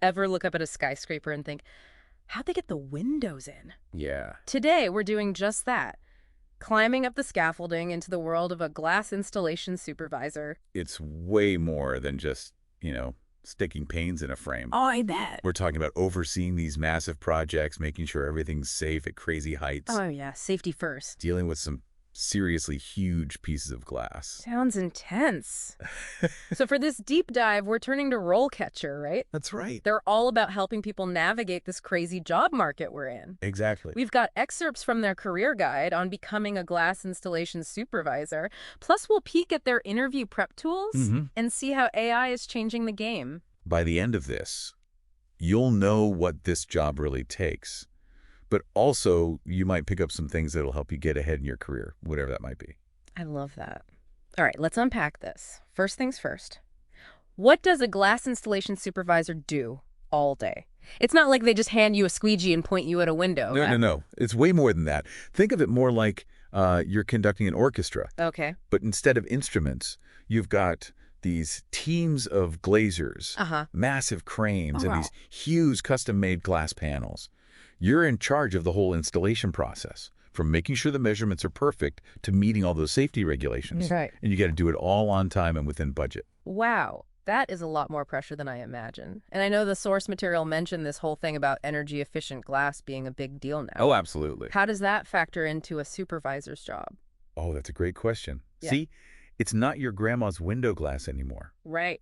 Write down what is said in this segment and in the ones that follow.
Ever look up at a skyscraper and think, how'd they get the windows in? Yeah. Today, we're doing just that. Climbing up the scaffolding into the world of a glass installation supervisor. It's way more than just, sticking panes in a frame. Oh, I bet. We're talking about overseeing these massive projects, making sure everything's safe at crazy heights, Oh, yeah, safety first. dealing with some seriously huge pieces of glass. Sounds intense. So for this deep dive, we're turning to RoleCatcher, right? That's right. They're all about helping people navigate this crazy job market we're in. Exactly. We've got excerpts from their career guide on becoming a glass installation supervisor. Plus, we'll peek at their interview prep tools and see how AI is changing the game. By the end of this, you'll know what this job really takes. But also, you might pick up some things that'll help you get ahead in your career, whatever that might be. I love that. All right, let's unpack this. First things first. What does a glass installation supervisor do all day? It's not like they just hand you a squeegee and point you at a window. No. It's way more than that. Think of it more like you're conducting an orchestra. Okay. But instead of instruments, you've got these teams of glazers, massive cranes, and these huge custom-made glass panels. You're in charge of the whole installation process, from making sure the measurements are perfect to meeting all those safety regulations. Right. And you got to do it all on time and within budget. Wow. That is a lot more pressure than I imagined. And I know the source material mentioned this whole thing about energy-efficient glass being a big deal now. Oh, absolutely. How does that factor into a supervisor's job? Oh, that's a great question. Yeah. See, it's not your grandma's window glass anymore. Right.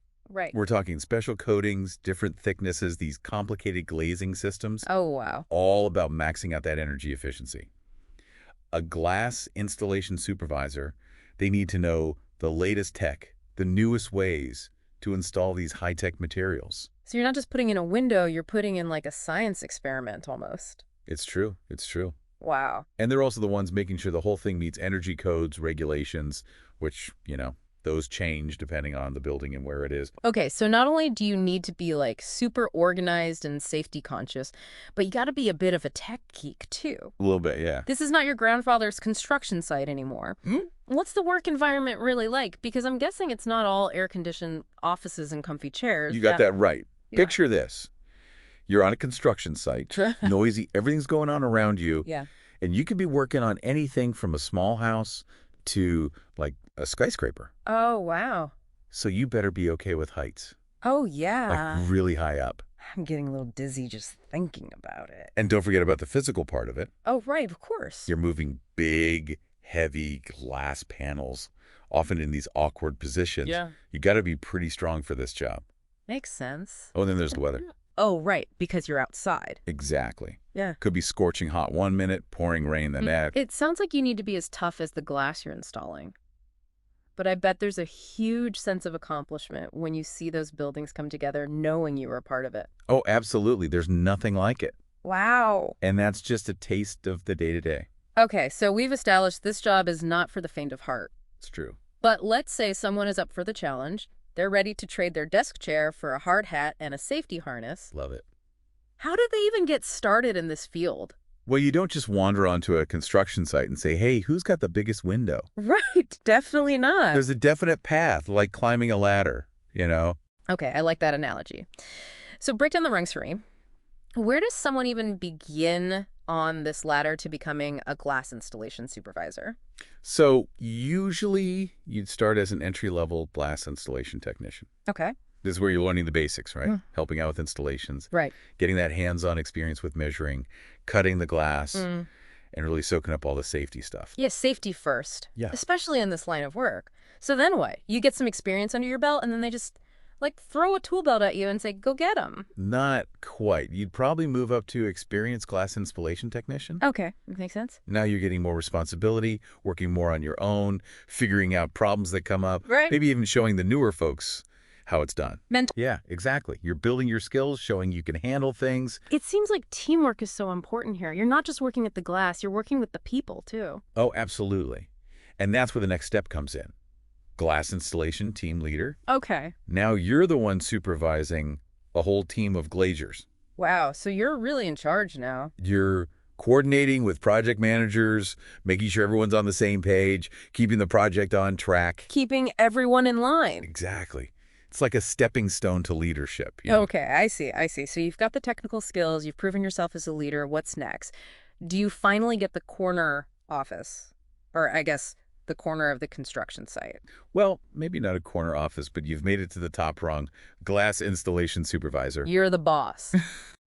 We're talking special coatings, different thicknesses, these complicated glazing systems. Oh, wow. All about maxing out that energy efficiency. A glass installation supervisor, they need to know the latest tech, the newest ways to install these high-tech materials. So you're not just putting in a window, you're putting in like a science experiment almost. It's true. Wow. And they're also the ones making sure the whole thing meets energy codes, regulations, which, those change depending on the building and where it is. Okay, so not only do you need to be like super organized and safety conscious, but you got to be a bit of a tech geek too. A little bit, yeah. This is not your grandfather's construction site anymore. What's the work environment really like? Because I'm guessing it's not all air-conditioned offices and comfy chairs. You got that right. Yeah. Picture this. You're on a construction site, noisy, everything's going on around you. Yeah. And you could be working on anything from a small house to like a skyscraper. Oh, wow. So you better be okay with heights. Oh, yeah. Like really high up. I'm getting a little dizzy just thinking about it. And don't forget about the physical part of it. Oh, right, of course. You're moving big, heavy glass panels, often in these awkward positions. Yeah. You got to be pretty strong for this job. Makes sense. Oh, and then there's the weather. Oh, right, because you're outside. Exactly. Yeah. Could be scorching hot one minute, pouring rain the next. It sounds like you need to be as tough as the glass you're installing. But I bet there's a huge sense of accomplishment when you see those buildings come together knowing you were a part of it. Oh, absolutely. There's nothing like it. Wow. And that's just a taste of the day-to-day. Okay, so we've established this job is not for the faint of heart. It's true. But let's say someone is up for the challenge. They're ready to trade their desk chair for a hard hat and a safety harness. Love it. How did they even get started in this field? Well, you don't just wander onto a construction site and say, hey, who's got the biggest window? Right, definitely not. There's a definite path, like climbing a ladder, Okay, I like that analogy. So break down the rungs for me. Where does someone even begin on this ladder to becoming a glass installation supervisor? So usually you'd start as an entry-level glass installation technician. Okay. This is where you're learning the basics, right? Helping out with installations. Right. Getting that hands-on experience with measuring, cutting the glass, and really soaking up all the safety stuff. Yeah, safety first. Yeah. Especially in this line of work. So then what? You get some experience under your belt, and then they just, throw a tool belt at you and say, go get them. Not quite. You'd probably move up to experienced glass installation technician. Okay, makes sense. Now you're getting more responsibility, working more on your own, figuring out problems that come up. Right. Maybe even showing the newer folks how it's done. Mentor. Yeah, exactly. You're building your skills, showing you can handle things. It seems like teamwork is so important here. You're not just working at the glass, you're working with the people, too. Oh, absolutely. And that's where the next step comes in. Glass installation team leader. Okay. Now you're the one supervising a whole team of glaziers. Wow, so you're really in charge now. You're coordinating with project managers, making sure everyone's on the same page, keeping the project on track. Keeping everyone in line. Exactly. It's like a stepping stone to leadership. Okay, I see, I see. So you've got the technical skills, you've proven yourself as a leader. What's next? Do you finally get the corner office? Or I guess the corner of the construction site? Well, maybe not a corner office, but you've made it to the top rung. Glass Installation Supervisor. You're the boss.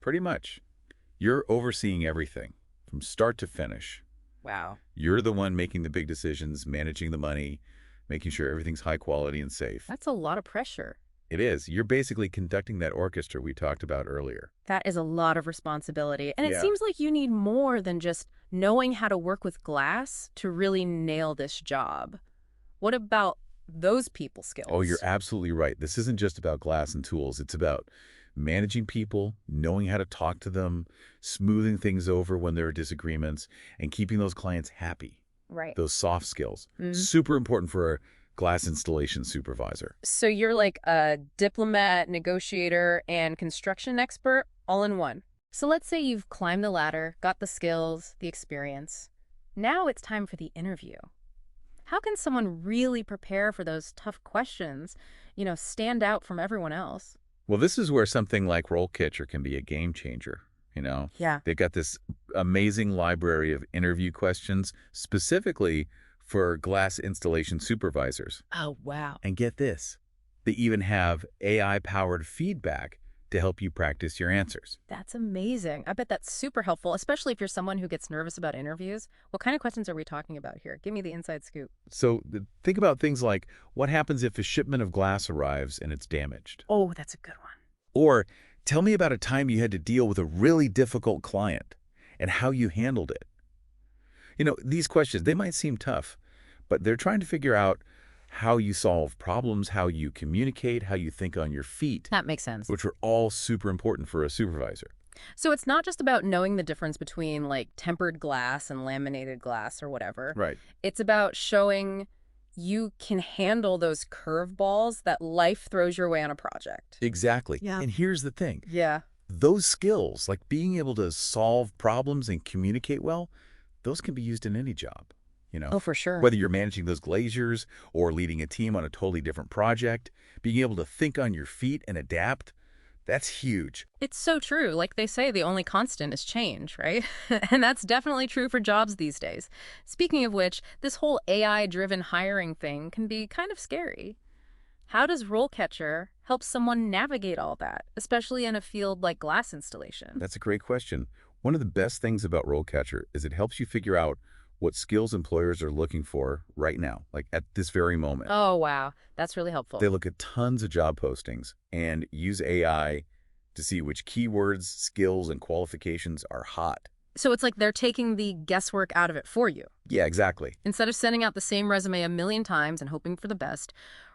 Pretty much. You're overseeing everything from start to finish. Wow. You're the one making the big decisions, managing the money, making sure everything's high quality and safe. That's a lot of pressure. It is. You're basically conducting that orchestra we talked about earlier. That is a lot of responsibility. And it Yeah. seems like you need more than just knowing how to work with glass to really nail this job. What about those people skills? Oh, you're absolutely right. This isn't just about glass and tools. It's about managing people, knowing how to talk to them, smoothing things over when there are disagreements, and keeping those clients happy. Right. Those soft skills. Mhm. Super important for a glass installation supervisor. So you're like a diplomat, negotiator, and construction expert all in one. So let's say you've climbed the ladder, got the skills, the experience. Now it's time for the interview. How can someone really prepare for those tough questions, stand out from everyone else? Well, this is where something like RoleCatcher can be a game changer. Yeah. They've got this amazing library of interview questions specifically for glass installation supervisors. Oh, wow. And get this, they even have AI-powered feedback to help you practice your answers. That's amazing. I bet that's super helpful, especially if you're someone who gets nervous about interviews. What kind of questions are we talking about here? Give me the inside scoop. So think about things like, what happens if a shipment of glass arrives and it's damaged? Oh, that's a good one. Or tell me about a time you had to deal with a really difficult client and how you handled it. These questions, they might seem tough, but they're trying to figure out how you solve problems, how you communicate, how you think on your feet, That makes sense. which are all super important for a supervisor. So it's not just about knowing the difference between like tempered glass and laminated glass or whatever. Right. It's about showing you can handle those curveballs that life throws your way on a project. Exactly. Yeah. And here's the thing. Yeah. Those skills, like being able to solve problems and communicate well, those can be used in any job. Oh, for sure. Whether you're managing those glaziers or leading a team on a totally different project, being able to think on your feet and adapt, that's huge. It's so true. Like they say, the only constant is change, right? And that's definitely true for jobs these days. Speaking of which, this whole AI-driven hiring thing can be kind of scary. How does RoleCatcher help someone navigate all that, especially in a field like glass installation? That's a great question. One of the best things about RoleCatcher is it helps you figure out what skills employers are looking for right now, like at this very moment. Oh, wow. That's really helpful. They look at tons of job postings and use AI to see which keywords, skills, and qualifications are hot. So it's like they're taking the guesswork out of it for you. Yeah, exactly. Instead of sending out the same resume a million times and hoping for the best,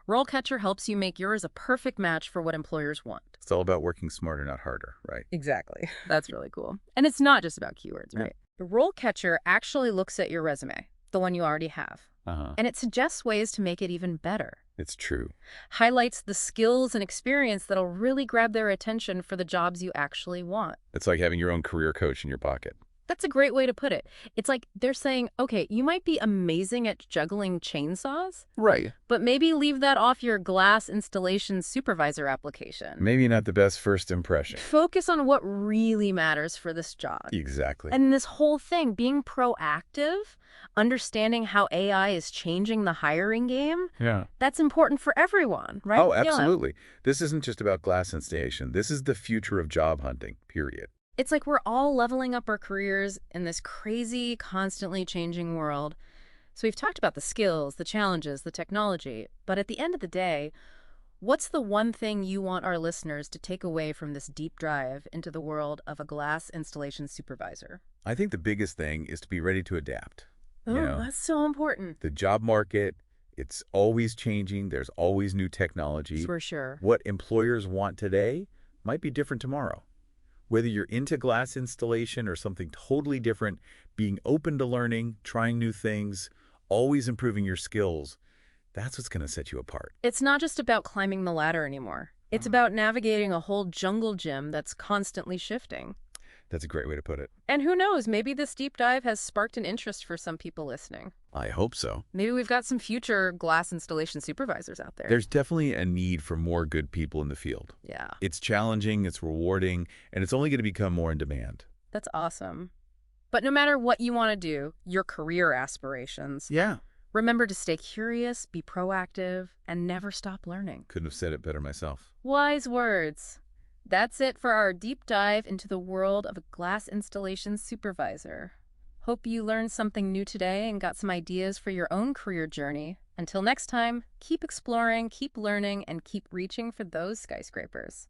RoleCatcher helps you make yours a perfect match for what employers want. It's all about working smarter, not harder, right? Exactly. That's really cool. And it's not just about keywords, right? The RoleCatcher actually looks at your resume, the one you already have, and it suggests ways to make it even better. It's true. Highlights the skills and experience that'll really grab their attention for the jobs you actually want. It's like having your own career coach in your pocket. That's a great way to put it. It's like they're saying, okay, you might be amazing at juggling chainsaws, Right. but maybe leave that off your glass installation supervisor application. Maybe not the best first impression. Focus on what really matters for this job. Exactly. And this whole thing, being proactive, understanding how AI is changing the hiring game, Yeah. that's important for everyone, right? Oh, absolutely. This isn't just about glass installation. This is the future of job hunting, period. It's like we're all leveling up our careers in this crazy, constantly changing world. So we've talked about the skills, the challenges, the technology, but at the end of the day, what's the one thing you want our listeners to take away from this deep dive into the world of a glass installation supervisor? I think the biggest thing is to be ready to adapt. Oh, that's so important. The job market, it's always changing. There's always new technology. For sure. What employers want today might be different tomorrow. Whether you're into glass installation or something totally different, being open to learning, trying new things, always improving your skills, that's what's going to set you apart. It's not just about climbing the ladder anymore. It's about navigating a whole jungle gym that's constantly shifting. That's a great way to put it. And who knows, maybe this deep dive has sparked an interest for some people listening. I hope so. Maybe we've got some future glass installation supervisors out there. There's definitely a need for more good people in the field. Yeah. It's challenging, it's rewarding, and it's only going to become more in demand. That's awesome. But no matter what you want to do, your career aspirations, Yeah. remember to stay curious, be proactive, and never stop learning. Couldn't have said it better myself. Wise words. That's it for our deep dive into the world of a glass installation supervisor. Hope you learned something new today and got some ideas for your own career journey. Until next time, keep exploring, keep learning, and keep reaching for those skyscrapers.